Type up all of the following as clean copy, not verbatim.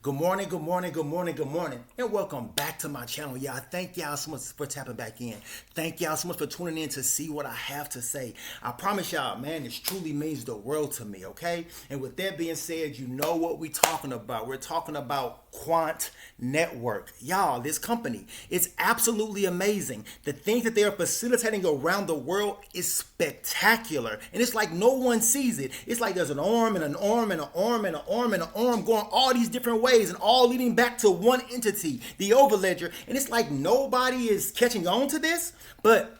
Good morning, good morning, good morning, good morning, and welcome back to my channel, y'all. Thank y'all so much for tapping back in. Thank y'all so much for tuning in to see what I have to say. I promise y'all, man, this truly means the world to me, okay? And with that being said, you know what we're talking about. We're talking about Quant Network. Y'all, this company, it's absolutely amazing. The things that they are facilitating around the world is spectacular. And it's like no one sees it. It's like there's an arm and an arm and an arm and an arm and an arm going all these different ways and all leading back to one entity, the overledger. And it's like nobody is catching on to this, but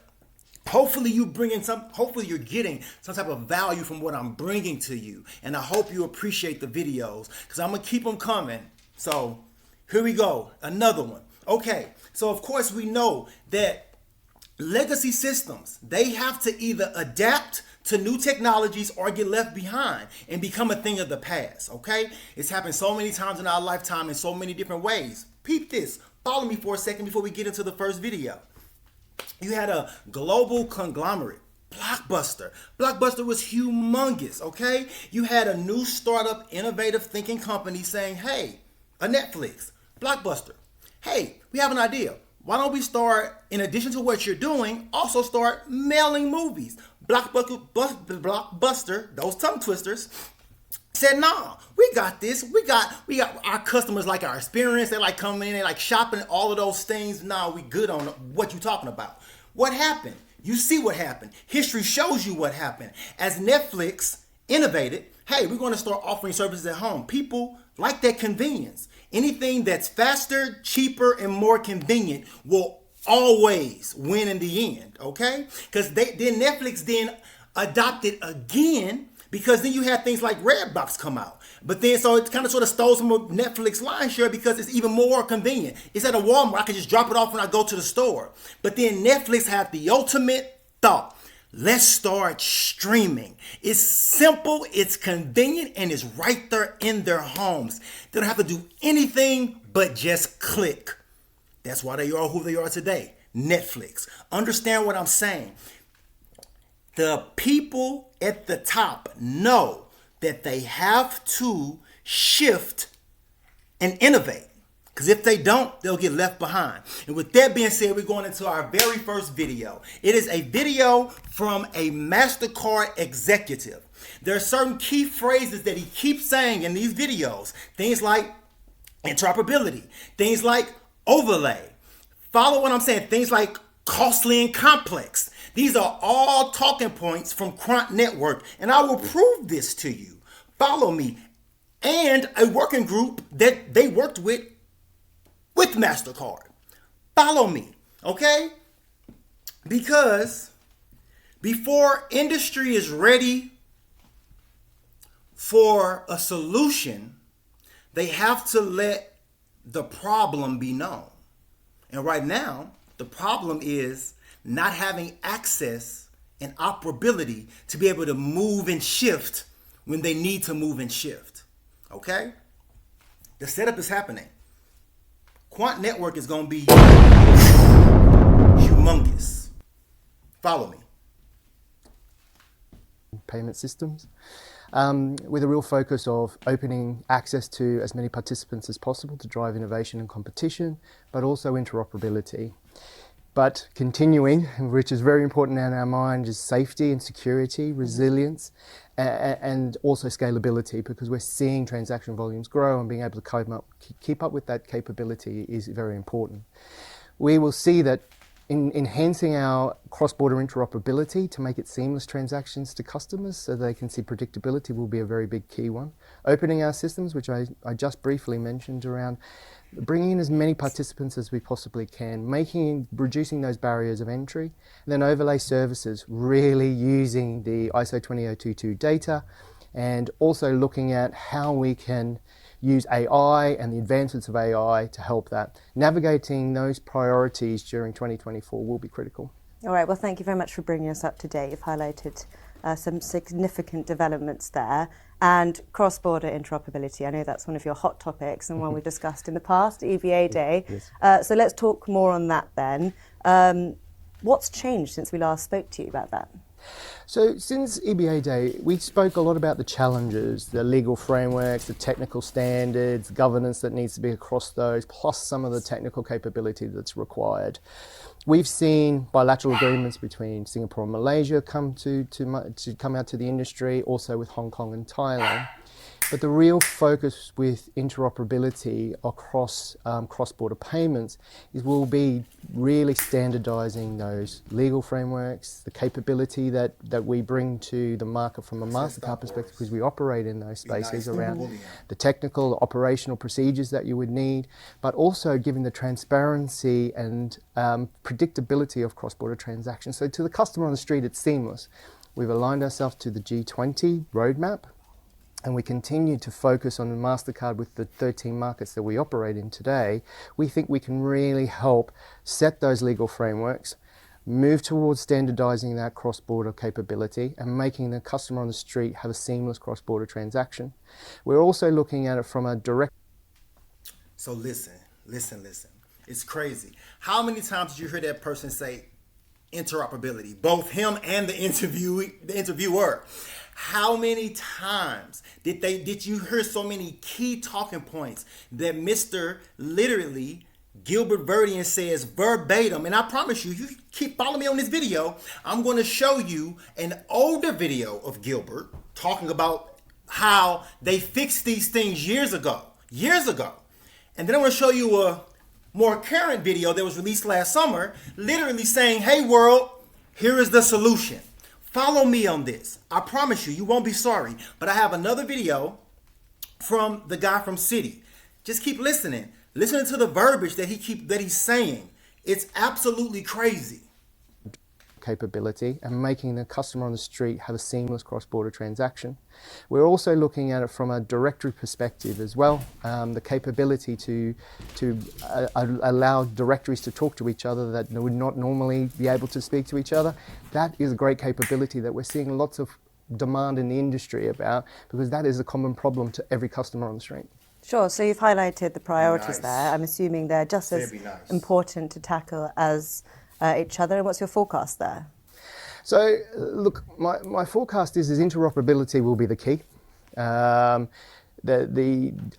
hopefully you're getting some type of value from what I'm bringing to you. And I hope you appreciate the videos because I'm going to keep them coming. So here we go. Another one. Okay. So of course we know that legacy systems, they have to either adapt to new technologies or get left behind and become a thing of the past, okay? It's happened so many times in our lifetime in so many different ways. Peep this. Follow me for a second before we get into the first video. You had a global conglomerate, Blockbuster. Blockbuster was humongous, okay? You had a new startup, innovative thinking company saying, hey, a Netflix, Blockbuster, hey, we have an idea. Why don't we start, in addition to what you're doing, also start mailing movies? Blockbuster, those tongue twisters, said, nah, we got this. We got our customers like our experience. They like coming in, they like shopping, all of those things. Nah, we good on what you talking about. What happened? You see what happened. History shows you what happened. As Netflix innovated, hey, we're going to start offering services at home. People like that convenience. Anything that's faster, cheaper, and more convenient will always win in the end, okay? Because then Netflix then adopted again, because then you had things like Redbox come out. But then, so it kind of sort of stole some of Netflix line share because it's even more convenient. It's at a Walmart. I can just drop it off when I go to the store. But then Netflix had the ultimate thought. Let's start streaming. It's simple, it's convenient, and it's right there in their homes. They don't have to do anything but just click. That's why they are who they are today. Netflix. Understand what I'm saying. The people at the top know that they have to shift and innovate. Because if they don't, they'll get left behind. And with that being said, we're going into our very first video. It is a video from a MasterCard executive. There are certain key phrases that he keeps saying in these videos. Things like interoperability. Things like overlay. Follow what I'm saying. Things like costly and complex. These are all talking points from Quant Network. And I will prove this to you. Follow me. And a working group that they worked with MasterCard. Follow me, okay? Because before industry is ready for a solution, they have to let the problem be known. And right now, the problem is not having access and operability to be able to move and shift when they need to move and shift, okay? The setup is happening. Quant Network is going to be humongous. Follow me. Payment systems with a real focus of opening access to as many participants as possible to drive innovation and competition, but also interoperability. But continuing, which is very important in our mind, is safety and security, resilience, and also scalability, because we're seeing transaction volumes grow, and being able to keep up with that capability is very important. We will see that in enhancing our cross-border interoperability to make it seamless transactions to customers so they can see predictability will be a very big key one. Opening our systems, which I just briefly mentioned, around bringing in as many participants as we possibly can, reducing those barriers of entry, and then overlay services, really using the ISO 20022 data, and also looking at how we can use AI and the advancements of AI to help that. Navigating those priorities during 2024 will be critical. All right, well, thank you very much for bringing us up to date. You've highlighted some significant developments there, and cross-border interoperability. I know that's one of your hot topics and one we discussed in the past, EVA Day. Yes. So let's talk more on that then. What's changed since we last spoke to you about that? So since EBA Day, we spoke a lot about the challenges, the legal frameworks, the technical standards, governance that needs to be across those, plus some of the technical capability that's required. We've seen bilateral agreements between Singapore and Malaysia come out to the industry, also with Hong Kong and Thailand. But the real focus with interoperability across cross-border payments will be really standardizing those legal frameworks, the capability that we bring to the market from a MasterCard perspective, because we operate in those spaces around the technical, operational procedures that you would need, but also giving the transparency and predictability of cross-border transactions. So to the customer on the street, it's seamless. We've aligned ourselves to the G20 roadmap, and we continue to focus on the MasterCard with the 13 markets that we operate in today. We think we can really help set those legal frameworks, move towards standardizing that cross-border capability and making the customer on the street have a seamless cross-border transaction. We're also looking at it from a direct... So listen. It's crazy. How many times did you hear that person say interoperability? Both him and the interviewer. How many times did you hear so many key talking points that Mr. literally Gilbert Verdian says verbatim? And I promise you, you keep following me on this video, I'm going to show you an older video of Gilbert talking about how they fixed these things years ago. And then I'm going to show you a more current video that was released last summer, literally saying, hey world, here is the solution. Follow me on this. I promise you, you won't be sorry. But I have another video from the guy from Citi. Just keep listening. Listening to the verbiage that he's saying. It's absolutely crazy. Capability and making the customer on the street have a seamless cross-border transaction. We're also looking at it from a directory perspective as well, the capability to allow directories to talk to each other that would not normally be able to speak to each other. That is a great capability that we're seeing lots of demand in the industry about, because that is a common problem to every customer on the street. Sure, so you've highlighted the priorities there. I'm assuming they're just as important to tackle as each other. And what's your forecast there? So, look, my forecast is interoperability will be the key.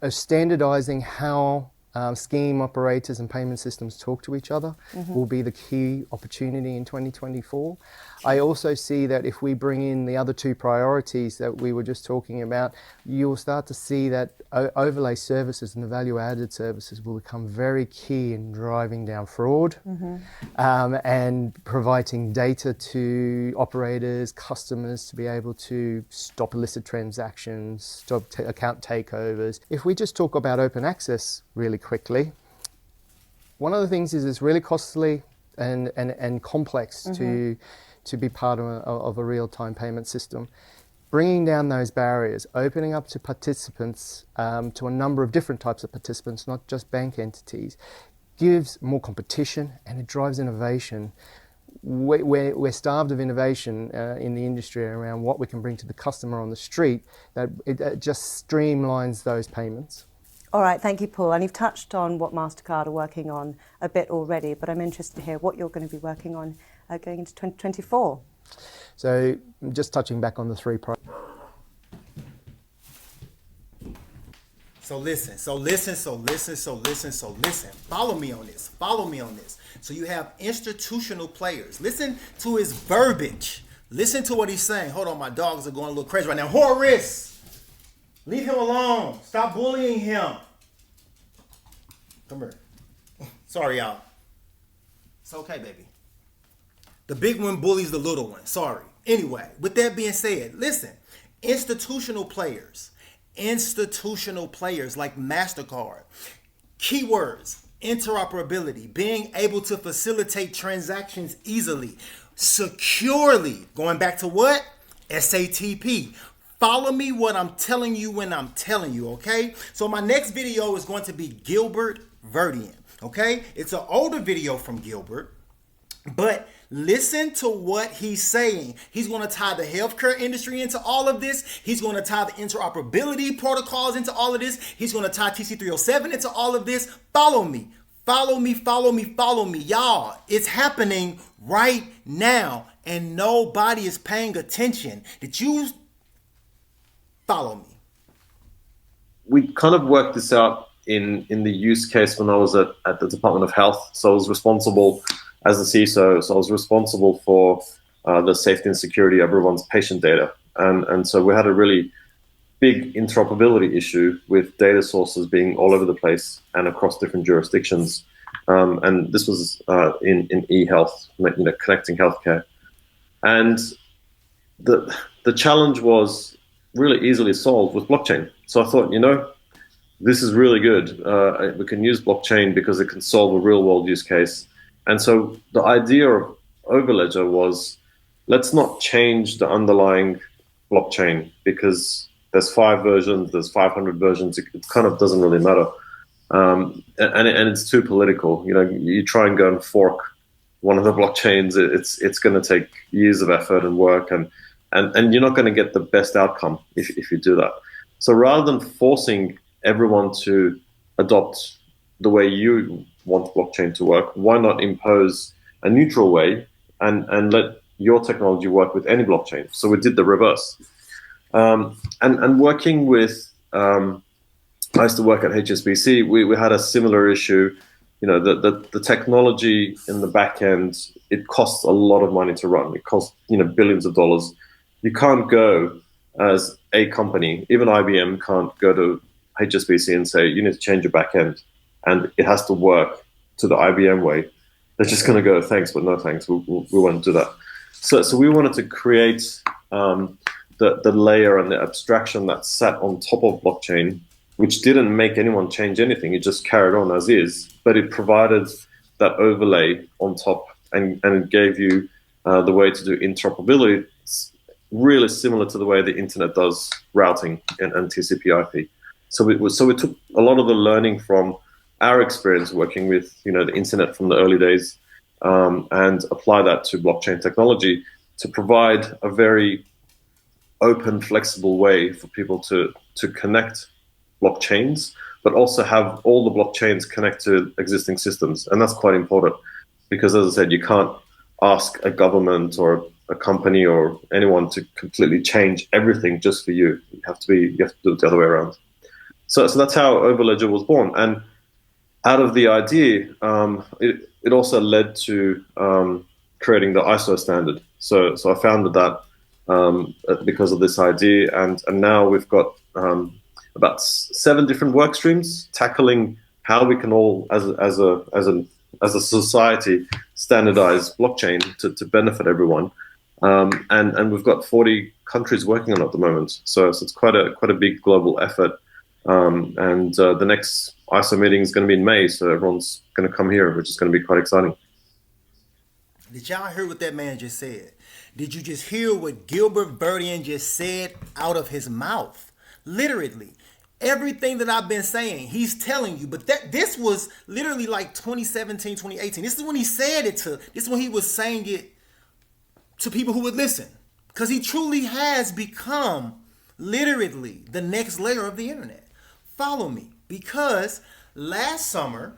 Standardizing how scheme operators and payment systems talk to each other will be the key opportunity in 2024. I also see that if we bring in the other two priorities that we were just talking about, you'll start to see that overlay services and the value-added services will become very key in driving down fraud and providing data to operators, customers to be able to stop illicit transactions, stop account takeovers. If we just talk about open access really quickly, one of the things is it's really costly and complex to be part of a real-time payment system. Bringing down those barriers, opening up to participants, to a number of different types of participants, not just bank entities, gives more competition and it drives innovation. We're starved of innovation in the industry around what we can bring to the customer on the street, that it just streamlines those payments. All right, thank you, Paul. And you've touched on what MasterCard are working on a bit already, but I'm interested to hear what you're going to be working on going into 2024. So just touching back on the three So listen. Follow me on this. So you have institutional players. Listen to his verbiage. Listen to what he's saying. Hold on, my dogs are going a little crazy right now. Horace, leave him alone. Stop bullying him. Come here. Sorry, y'all. It's okay, baby. The big one bullies the little one. Sorry. Anyway, with that being said, listen, institutional players like MasterCard, keywords, interoperability, being able to facilitate transactions easily, securely, going back to what? SATP. Follow me what I'm telling you when I'm telling you, okay? So my next video is going to be Gilbert Verdian, okay? It's an older video from Gilbert, but listen to what he's saying. He's going to tie the healthcare industry into all of this. He's going to tie the interoperability protocols into all of this. He's going to tie TC307 into all of this. Follow me. Y'all, it's happening right now. and nobody is paying attention. Did you follow me? We kind of worked this out in the use case when I was at the Department of Health. So I was responsible as a CISO. So I was responsible for the safety and security of everyone's patient data. And so we had a really big interoperability issue with data sources being all over the place and across different jurisdictions. And this was in e-health, connecting healthcare. And the challenge was really easily solved with blockchain. So I thought, this is really good. We can use blockchain because it can solve a real world use case. And so the idea of Overledger was, let's not change the underlying blockchain because there's 5 versions, there's 500 versions. It kind of doesn't really matter. And it's too political. You try and go and fork one of the blockchains, it's going to take years of effort and work, and you're not going to get the best outcome if you do that. So rather than forcing everyone to adopt the way you want blockchain to work, why not impose a neutral way and let your technology work with any blockchain? So we did the reverse. And working with, I used to work at HSBC, we had a similar issue. The technology in the back end, it costs a lot of money to run. It costs, billions of dollars. You can't go as a company, even IBM can't go to HSBC and say, you need to change your back end and it has to work to the IBM way. They're just going to go, thanks, but no thanks. We won't do that. So we wanted to create the layer and the abstraction that sat on top of blockchain, which didn't make anyone change anything. It just carried on as is, but it provided that overlay on top and it gave you the way to do interoperability. It's really similar to the way the internet does routing and TCP/IP. So we took a lot of the learning from our experience working with the internet from the early days and apply that to blockchain technology to provide a very open, flexible way for people to connect blockchains, but also have all the blockchains connect to existing systems. And that's quite important because, as I said, you can't ask a government or a company or anyone to completely change everything just for you. You have to do it the other way around. So that's how Overledger was born. And out of the idea, it also led to creating the ISO standard. So I founded that because of this idea, and now we've got about 7 different work streams tackling how we can all, as a society, standardize blockchain to benefit everyone. And we've got 40 countries working on it at the moment. So it's quite a big global effort. And the next ISO meeting is going to be in May, so everyone's going to come here, which is going to be quite exciting. Did y'all hear what that man just said? Did you just hear what Gilbert Burdian just said out of his mouth? Literally, everything that I've been saying, he's telling you. But this was literally like 2017, 2018. This is when he said it to. This is when he was saying it to people who would listen, because he truly has become literally the next layer of the internet. Follow me, because last summer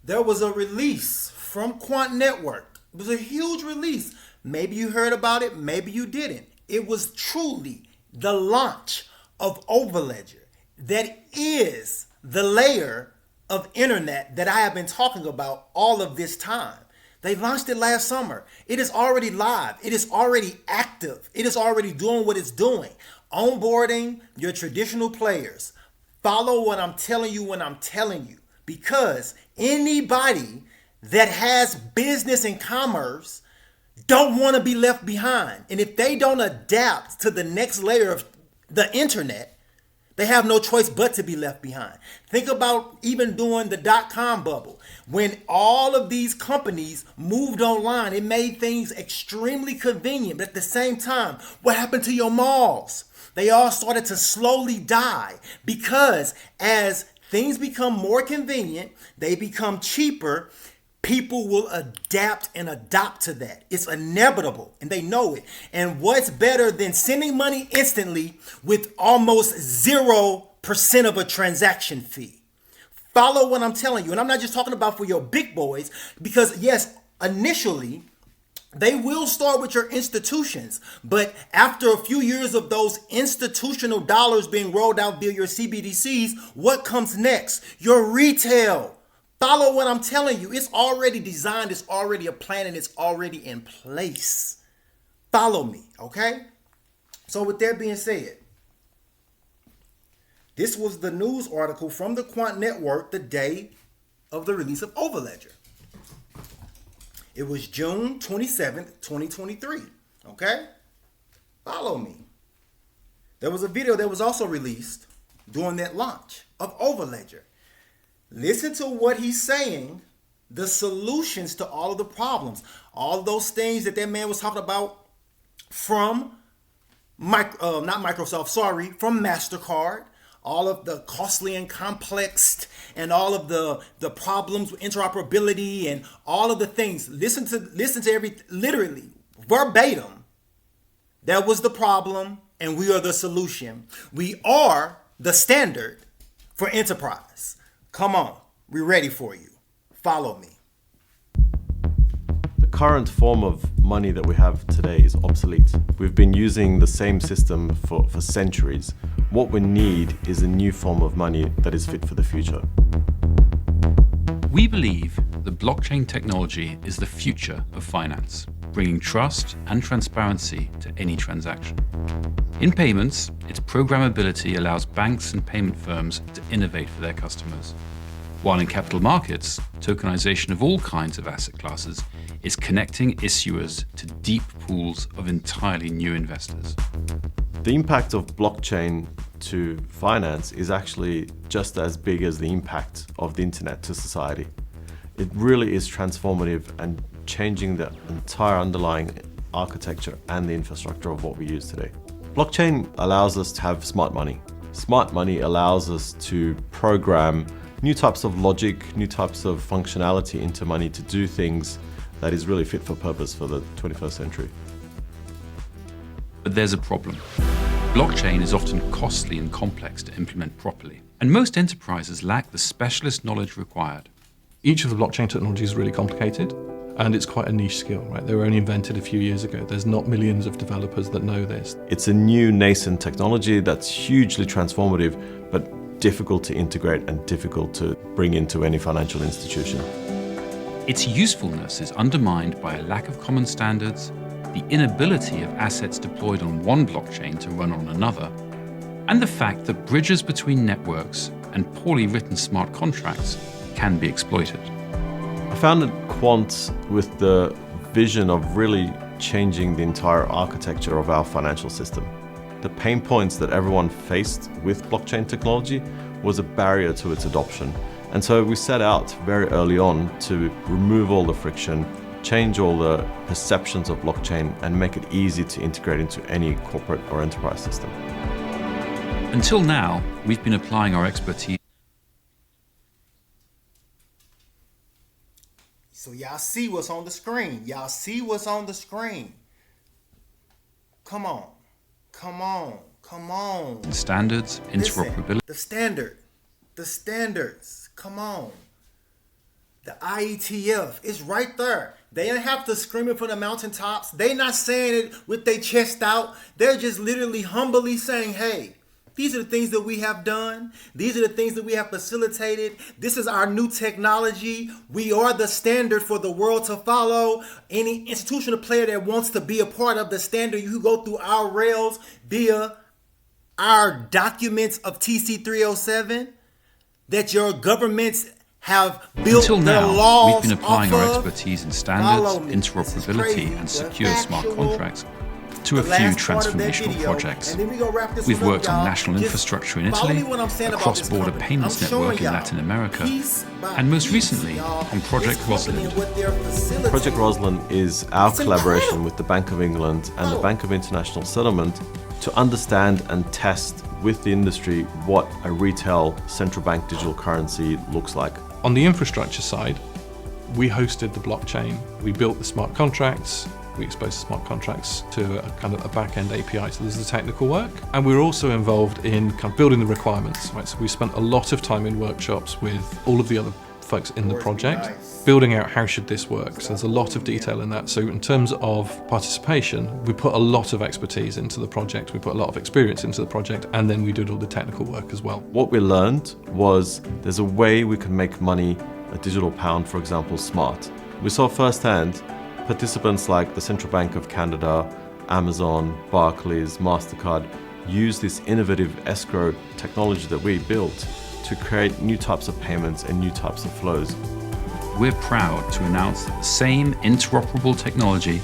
there was a release from Quant Network. It was a huge release. Maybe you heard about it, maybe you didn't. It was truly the launch of Overledger. That is the layer of internet that I have been talking about all of this time. They launched it last summer. It is already live. It is already active. It is already doing what it's doing. Onboarding your traditional players. Follow what I'm telling you when I'm telling you, because anybody that has business and commerce don't want to be left behind. And if they don't adapt to the next layer of the internet, they have no choice but to be left behind. Think about even during the dot-com bubble. When all of these companies moved online, it made things extremely convenient. But at the same time, what happened to your malls? They all started to slowly die, because as things become more convenient, they become cheaper, people will adapt and adopt to that. It's inevitable, and they know it. And what's better than sending money instantly with almost 0% of a transaction fee? Follow what I'm telling you. And I'm not just talking about for your big boys, because yes, initially, They will start with your institutions, but after a few years of those institutional dollars being rolled out via your CBDCs, what comes next? Your retail. Follow what I'm telling you. It's already designed, it's already a plan, and it's already in place. Follow me, okay? So with that being said, this was the news article from the Quant Network the day of the release of Overledger. It was June 27th, 2023. Okay? Follow me. There was a video that was also released during that launch of Overledger. Listen to what he's saying, the solutions to all of the problems, all of those things that man was talking about from from MasterCard, all of the costly and complex and all of the problems with interoperability and all of the things. Listen to everything, literally, verbatim. That was the problem, and we are the solution. We are the standard for enterprise. Come on, we're ready for you. Follow me. The current form of money that we have today is obsolete. We've been using the same system for centuries. What we need is a new form of money that is fit for the future. We believe that blockchain technology is the future of finance, bringing trust and transparency to any transaction. In payments, its programmability allows banks and payment firms to innovate for their customers. While in capital markets, tokenization of all kinds of asset classes is connecting issuers to deep pools of entirely new investors. The impact of blockchain to finance is actually just as big as the impact of the internet to society. It really is transformative and changing the entire underlying architecture and the infrastructure of what we use today. Blockchain allows us to have smart money. Smart money allows us to program new types of logic, new types of functionality into money to do things that is really fit for purpose for the 21st century. But there's a problem. Blockchain is often costly and complex to implement properly, and most enterprises lack the specialist knowledge required. Each of the blockchain technologies is really complicated, and it's quite a niche skill, right? They were only invented a few years ago. There's not millions of developers that know this. It's a new nascent technology that's hugely transformative, but difficult to integrate and difficult to bring into any financial institution. Its usefulness is undermined by a lack of common standards, the inability of assets deployed on one blockchain to run on another, and the fact that bridges between networks and poorly written smart contracts can be exploited. I founded Quant with the vision of really changing the entire architecture of our financial system. The pain points that everyone faced with blockchain technology was a barrier to its adoption. And so we set out very early on to remove all the friction, change all the perceptions of blockchain, and make it easy to integrate into any corporate or enterprise system. Until now, we've been applying our expertise. So y'all see what's on the screen. Y'all see what's on the screen. Come on. Come on. Come on. Standards, interoperability. Listen, the standards. Come on. The IETF is right there. They don't have to scream it from the mountaintops. They're not saying it with their chest out. They're just literally humbly saying, hey, these are the things that we have done. These are the things that we have facilitated. This is our new technology. We are the standard for the world to follow. Any institutional player that wants to be a part of the standard, you go through our rails via our documents of TC307 that your governments have built. Until their now, laws we've been applying off our of. expertise in standards, Follow me. This is interoperability, crazy. and The secure smart factual, contracts to a the few last part of that transformational video, projects. and then we gonna wrap this We've one up, worked on y'all. national Just infrastructure in follow Italy, me when I'm saying a about this cross-border company. payments I'm showing network in y'all Latin America, piece by and most piece, recently y'all, on Project this company Rosalind. and what they're facilitating. Project Rosalind is our It's collaboration incredible. with the Bank of England and the Oh. Bank of International Settlement to understand and test with the industry what a retail central bank digital currency looks like. On the infrastructure side, we hosted the blockchain. We built the smart contracts. We exposed the smart contracts to a kind of a back-end API. So there's the technical work. And we're also involved in kind of building the requirements, right? So we spent a lot of time in workshops with all of the other folks in the Nice. project, building out how should this work. So there's a lot of detail in that. So in terms of participation, we put a lot of expertise into the project, we put a lot of experience into the project, and then we did all the technical work as well. What we learned was there's a way we can make money, a digital pound, for example, smart. We saw firsthand participants like the Central Bank of Canada, Amazon, Barclays, MasterCard use this innovative escrow technology that we built to create new types of payments and new types of flows. We're proud to announce that the same interoperable technology,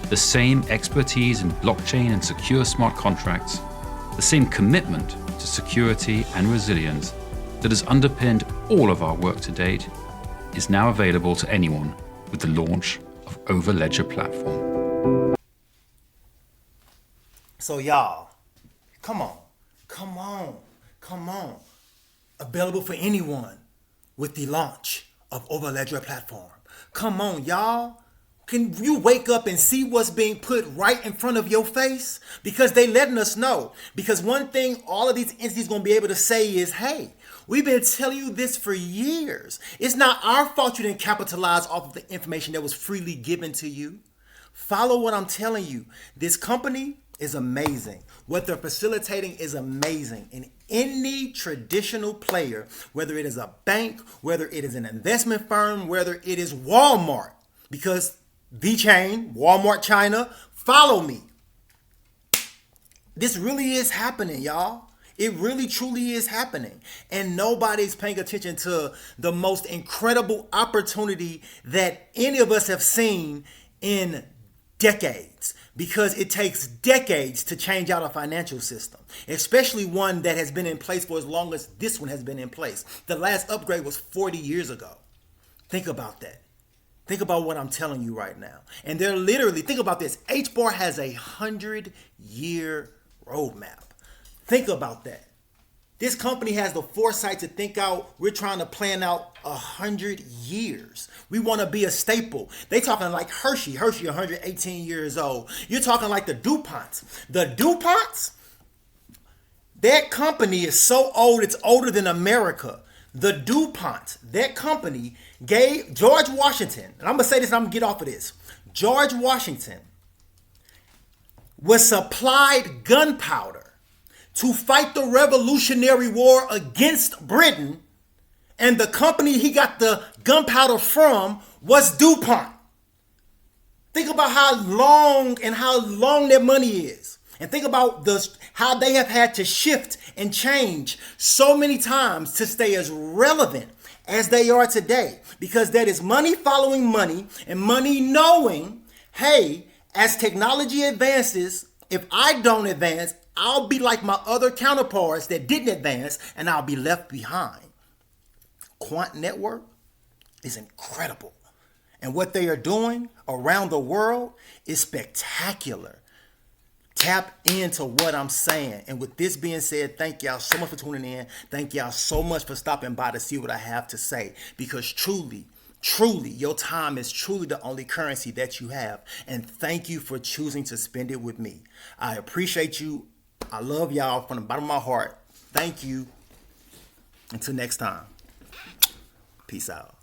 the same expertise in blockchain and secure smart contracts, the same commitment to security and resilience that has underpinned all of our work to date is now available to anyone with the launch of Overledger platform. So y'all, come on. Available for anyone with the launch of Overledger platform. Come on, y'all. Can you wake up and see what's being put right in front of your face? Because they letting us know. Because one thing all of these entities going to be able to say is, hey, we've been telling you this for years. It's not our fault you didn't capitalize off of the information that was freely given to you. Follow what I'm telling you. This company is amazing. What they're facilitating is amazing. And any traditional player, whether it is a bank, whether it is an investment firm, whether it is Walmart, because VeChain, Walmart China, follow me. This really is happening, y'all. It really truly is happening. And nobody's paying attention to the most incredible opportunity that any of us have seen in decades, because it takes decades to change out a financial system, especially one that has been in place for as long as this one has been in place. The last upgrade was 40 years ago. Think about that. Think about what I'm telling you right now. And they're literally, think about this. HBAR has a 100-year roadmap. Think about that. This company has the foresight to think out, we're trying to plan out 100 years. We want to be a staple. They talking like Hershey 118 years old. You're talking like the DuPonts. The DuPonts, that company is so old, it's older than America. The DuPont, that company gave George Washington, and I'm going to say this and I'm going to get off of this. George Washington was supplied gunpowder to fight the Revolutionary War against Britain, and the company he got the gunpowder from was DuPont. Think about how long that money is. And think about how they have had to shift and change so many times to stay as relevant as they are today. Because that is money following money, and money knowing, hey, as technology advances, if I don't advance, I'll be like my other counterparts that didn't advance, and I'll be left behind. Quant Network is incredible. And what they are doing around the world is spectacular. Tap into what I'm saying. And with this being said, thank y'all so much for tuning in. Thank y'all so much for stopping by to see what I have to say. Because truly, your time is truly the only currency that you have. And thank you for choosing to spend it with me. I appreciate you. I love y'all from the bottom of my heart. Thank you. Until next time. Peace out.